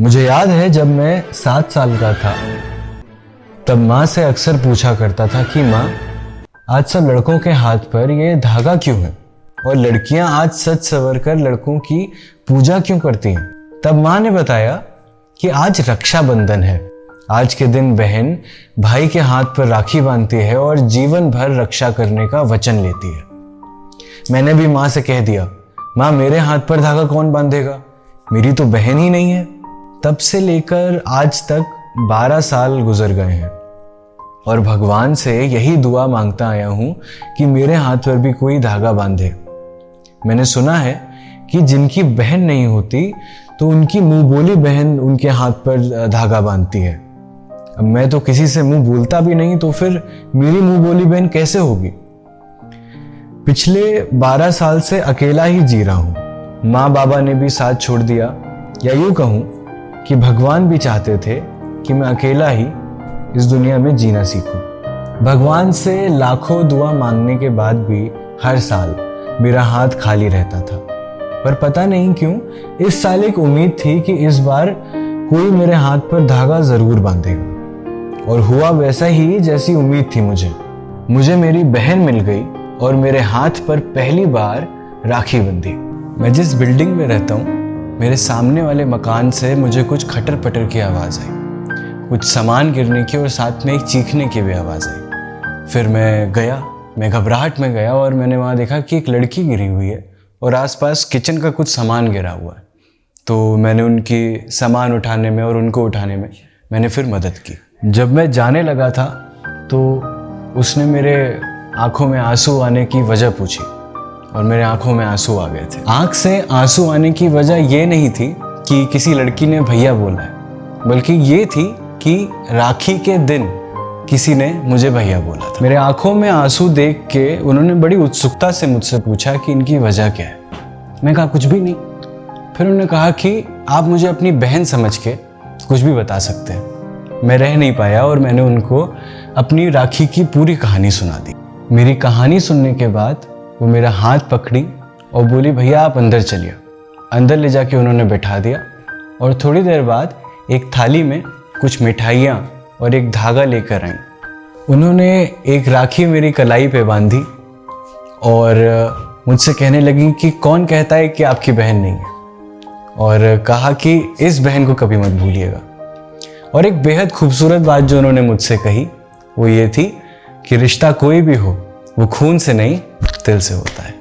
मुझे याद है जब मैं 7 साल का था तब माँ से अक्सर पूछा करता था कि माँ, आज सब लड़कों के हाथ पर ये धागा क्यों है और लड़कियां आज सज सवर कर लड़कों की पूजा क्यों करती हैं। तब माँ ने बताया कि आज रक्षाबंधन है। आज के दिन बहन भाई के हाथ पर राखी बांधती है और जीवन भर रक्षा करने का वचन लेती है। मैंने भी माँ से कह दिया, माँ मेरे हाथ पर धागा कौन बांधेगा, मेरी तो बहन ही नहीं है। तब से लेकर आज तक 12 साल गुजर गए हैं और भगवान से यही दुआ मांगता आया हूं कि मेरे हाथ पर भी कोई धागा बांधे। मैंने सुना है कि जिनकी बहन नहीं होती तो उनकी मुंह बोली बहन उनके हाथ पर धागा बांधती है। अब मैं तो किसी से मुंह बोलता भी नहीं, तो फिर मेरी मुंह बोली बहन कैसे होगी। पिछले 12 साल से अकेला ही जी रहा हूं। माँ बाबा ने भी साथ छोड़ दिया, या यूं कहूं कि भगवान भी चाहते थे कि मैं अकेला ही इस दुनिया में जीना सीखूं। भगवान से लाखों दुआ मांगने के बाद भी हर साल मेरा हाथ खाली रहता था, पर पता नहीं क्यों इस साल एक उम्मीद थी कि इस बार कोई मेरे हाथ पर धागा जरूर बांधेगा। और हुआ वैसा ही जैसी उम्मीद थी। मुझे मेरी बहन मिल गई और मेरे हाथ पर पहली बार राखी बंधी। मैं जिस बिल्डिंग में रहता हूँ, मेरे सामने वाले मकान से मुझे कुछ खटर पटर की आवाज़ आई, कुछ सामान गिरने की और साथ में एक चीखने की भी आवाज़ आई। फिर मैं घबराहट में गया और मैंने वहाँ देखा कि एक लड़की गिरी हुई है और आसपास किचन का कुछ सामान गिरा हुआ है। तो मैंने उनकी सामान उठाने में और उनको उठाने में मैंने फिर मदद की। जब मैं जाने लगा था तो उसने मेरे आंखों में आंसू आने की वजह पूछी और मेरे आंखों में आंसू आ गए थे। आंख से आंसू आने की वजह ये नहीं थी कि किसी लड़की ने भैया बोला है, बल्कि ये थी कि राखी के दिन किसी ने मुझे भैया बोला था। मेरे आंखों में आंसू देख के उन्होंने बड़ी उत्सुकता से मुझसे पूछा कि इनकी वजह क्या है। मैं कहा कुछ भी नहीं। फिर उन्होंने कहा कि आप मुझे अपनी बहन समझ के कुछ भी बता सकते हैं। मैं रह नहीं पाया और मैंने उनको अपनी राखी की पूरी कहानी सुना दी। मेरी कहानी सुनने के बाद वो मेरा हाथ पकड़ी और बोली, भैया आप अंदर चलिए। अंदर ले जाके उन्होंने बैठा दिया और थोड़ी देर बाद एक थाली में कुछ मिठाइयाँ और एक धागा लेकर आई। उन्होंने एक राखी मेरी कलाई पे बांधी और मुझसे कहने लगी कि कौन कहता है कि आपकी बहन नहीं है, और कहा कि इस बहन को कभी मत भूलिएगा। और एक बेहद खूबसूरत बात जो उन्होंने मुझसे कही वो ये थी कि रिश्ता कोई भी हो वो खून से नहीं दिल से होता है।